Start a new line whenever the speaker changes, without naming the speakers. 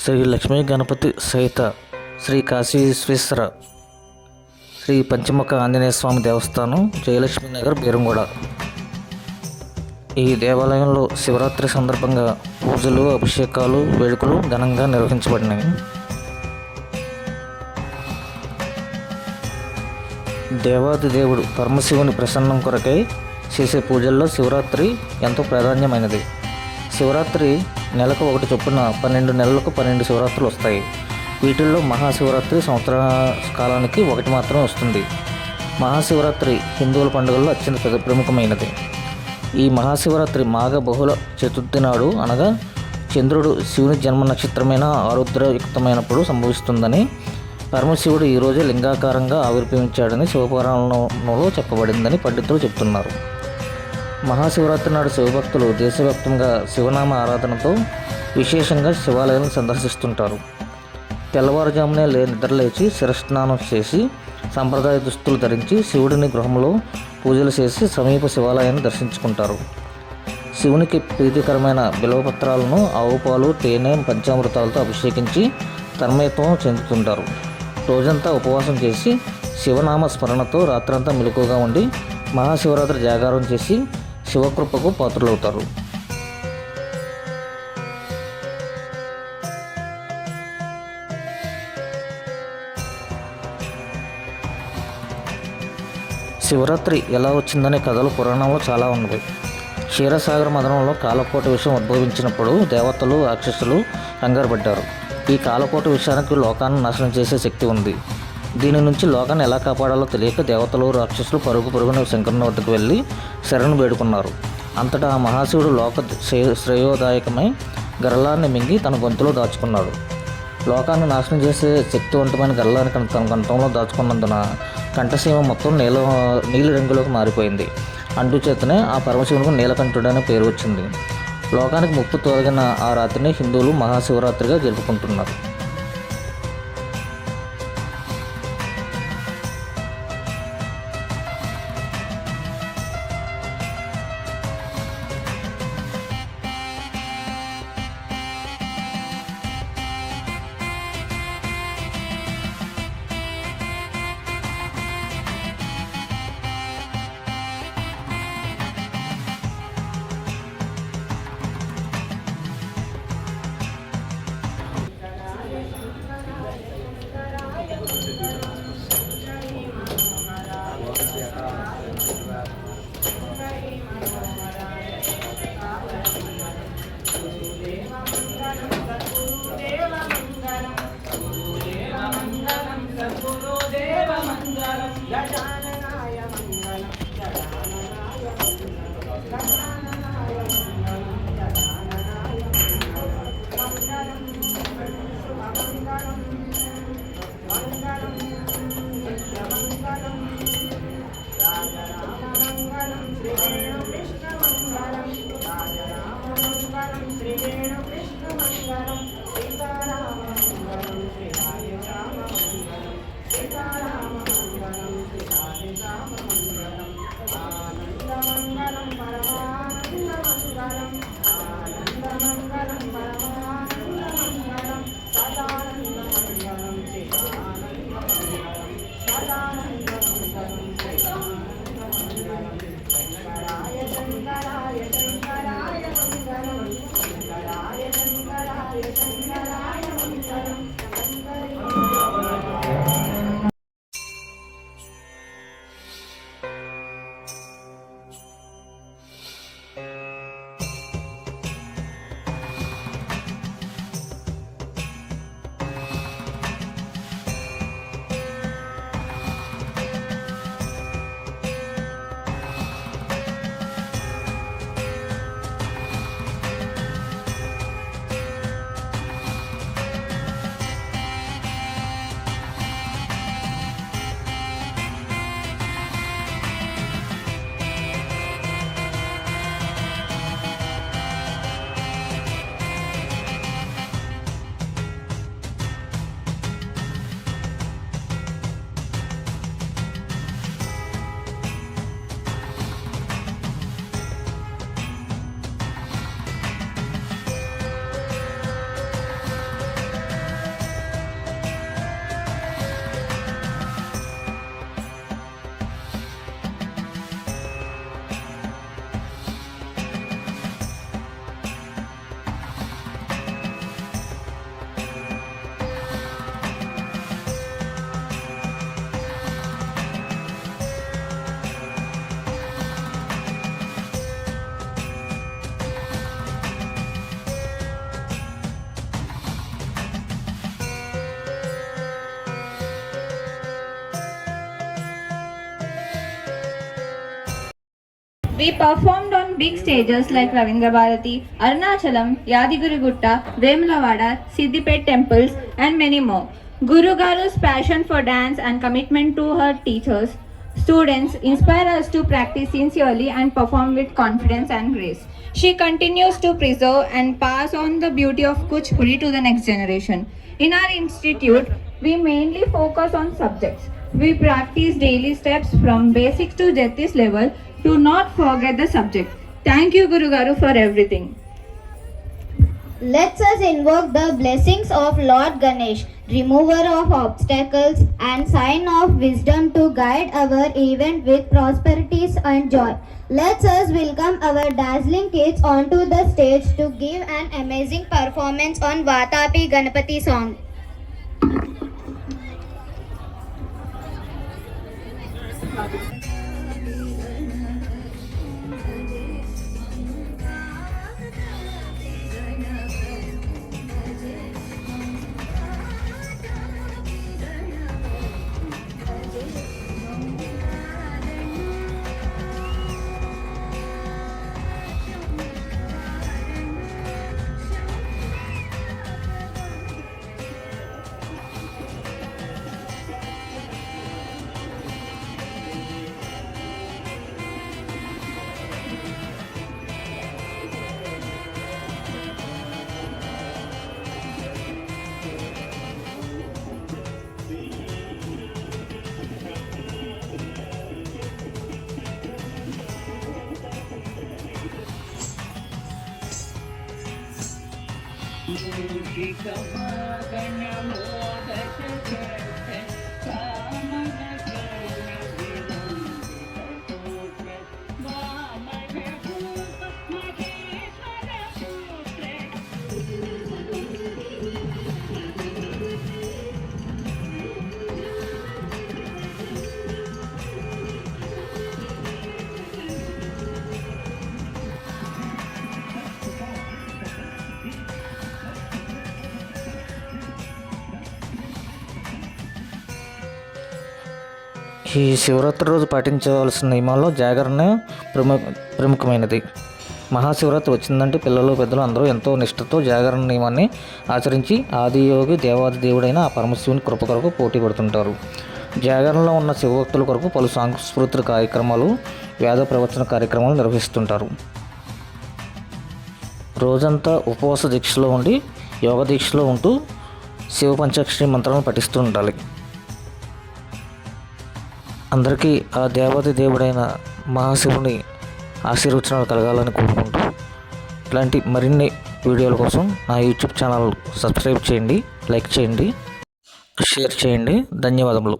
శ్రీ లక్ష్మీ గణపతి సహిత శ్రీ కాశీ విశ్వేశ్వర శ్రీ పంచముఖ ఆంజనేయ స్వామి దేవస్థానం జయలక్ష్మీ నగర్ బీరంగూడ. ఈ దేవాలయంలో శివరాత్రి సందర్భంగా పూజలు, అభిషేకాలు, వేడుకలు ఘనంగా నిర్వహించబడినాయి. దేవాది దేవుడు పరమశివుని ప్రసన్నం కొరకై చేసే పూజల్లో శివరాత్రి ఎంతో ప్రాధాన్యమైనది. శివరాత్రి నెలకు ఒకటి చొప్పున 12 నెలలకు 12 శివరాత్రులు వస్తాయి. వీటిల్లో మహాశివరాత్రి సంవత్సర కాలానికి ఒకటి మాత్రమే వస్తుంది. మహాశివరాత్రి హిందువుల పండుగల్లో అత్యంత ప్రముఖమైనది. ఈ మహాశివరాత్రి మాఘ బహుళ చతుర్థి నాడు, అనగా చంద్రుడు శివుని జన్మ నక్షత్రమైన ఆరుద్రయుక్తమైనప్పుడు సంభవిస్తుందని, పరమశివుడు ఈరోజే లింగాకారంగా ఆవిర్భవించాడని శివపురాణంలో చెప్పబడిందని పండితులు చెబుతున్నారు. మహాశివరాత్రి నాడు శివభక్తులు దేశవ్యాప్తంగా శివనామ ఆరాధనతో విశేషంగా శివాలయాలను సందర్శిస్తుంటారు. తెల్లవారుజామునే నిద్రలేచి శిరస్నానం చేసి సంప్రదాయ దుస్తులు ధరించి శివుడిని గృహంలో పూజలు చేసి సమీప శివాలయాన్ని దర్శించుకుంటారు. శివునికి ప్రీతికరమైన బిల్వపత్రాలను, ఆవు పాలు, తేనె, పంచామృతాలతో అభిషేకించి తన్మయత్వం చెందుతుంటారు. రోజంతా ఉపవాసం చేసి శివనామ స్మరణతో రాత్రంతా మెలకువగా ఉండి మహాశివరాత్రి జాగారం చేసి శివకృపకు పాత్రులవుతారు. శివరాత్రి ఎలా వచ్చిందనే కథలు పురాణంలో చాలా ఉన్నాయి. క్షీరసాగర మదనంలో కాలకోట విషయం ఉద్భవించినప్పుడు దేవతలు, రాక్షసులు కంగారుపడ్డారు. ఈ కాలకోట విషయానికి లోకాన్ని నాశనం చేసే శక్తి ఉంది. దీని నుంచి లోకాన్ని ఎలా కాపాడాలో తెలియక దేవతలు, రాక్షసులు పరుగున శంకరుని వద్దకు వెళ్ళి శరణు వేడుకున్నారు. అంతటా ఆ మహాశివుడు లోక శ్రేయోదాయకమై గరళాన్ని మింగి తన గొంతులో దాచుకున్నాడు. లోకాన్ని నాశనం చేసే శక్తివంతమైన గరళాన్ని తన కంఠంలో దాచుకున్నందున కంఠసీమ మొత్తం నీలి రంగులోకి మారిపోయింది. అందుచేతనే ఆ పరమశివునికి నీలకంఠుడు అనే పేరు వచ్చింది. లోకానికి ముప్పు తొలగిన ఆ రాత్రిని హిందువులు మహాశివరాత్రిగా జరుపుకుంటున్నారు.
We performed on big stages like Ravindra Bharati, Arunachalam, Yadigurigutta, Vemulavada, Siddipet temples, and many more. Guru Garu's passion for dance and commitment to her teachers, students inspire us to practice sincerely and perform with confidence and grace. She continues to preserve and pass on the beauty of Kuchipudi to the next generation. In our institute, we mainly focus on subjects. We practice daily steps from basics to Jyotish level to not forget the subject. Thank you, Guru Garu, for everything.
Let us invoke the blessings of Lord Ganesh, remover of obstacles and sign of wisdom to guide our event with prosperities and joy. Let us welcome our dazzling kids onto the stage to give an amazing performance on Vatapi Ganapati song.
ఈ శివరాత్రి రోజు పాటించవలసిన నియమాల్లో జాగరణ ప్రముఖమైనది. మహాశివరాత్రి వచ్చిందంటే పిల్లలు పెద్దలు అందరూ ఎంతో నిష్ఠతో జాగరణ నియమాన్ని ఆచరించి ఆదియోగి దేవాది దేవుడైన ఆ పరమశివుని కృప కొరకు పోటీ పడుతుంటారు. జాగరణలో ఉన్న శివభక్తుల కొరకు పలు సాంస్కృతిక కార్యక్రమాలు, వేద ప్రవచన కార్యక్రమాలు నిర్వహిస్తుంటారు. రోజంతా ఉపవాస దీక్షలో ఉండి యోగ దీక్షలో ఉంటూ శివ పంచాక్షరి మంత్రాలను పఠిస్తూ ఉండాలి. అందరికీ ఆ దేవాది దేవుడైన మహాశివుని ఆశీర్వచనాలు కలగాలని కోరుకుంటూ ఇలాంటి మరిన్ని వీడియోల కోసం నా యూట్యూబ్ ఛానల్ సబ్స్క్రైబ్ చేయండి, లైక్ చేయండి, షేర్ చేయండి. ధన్యవాదములు.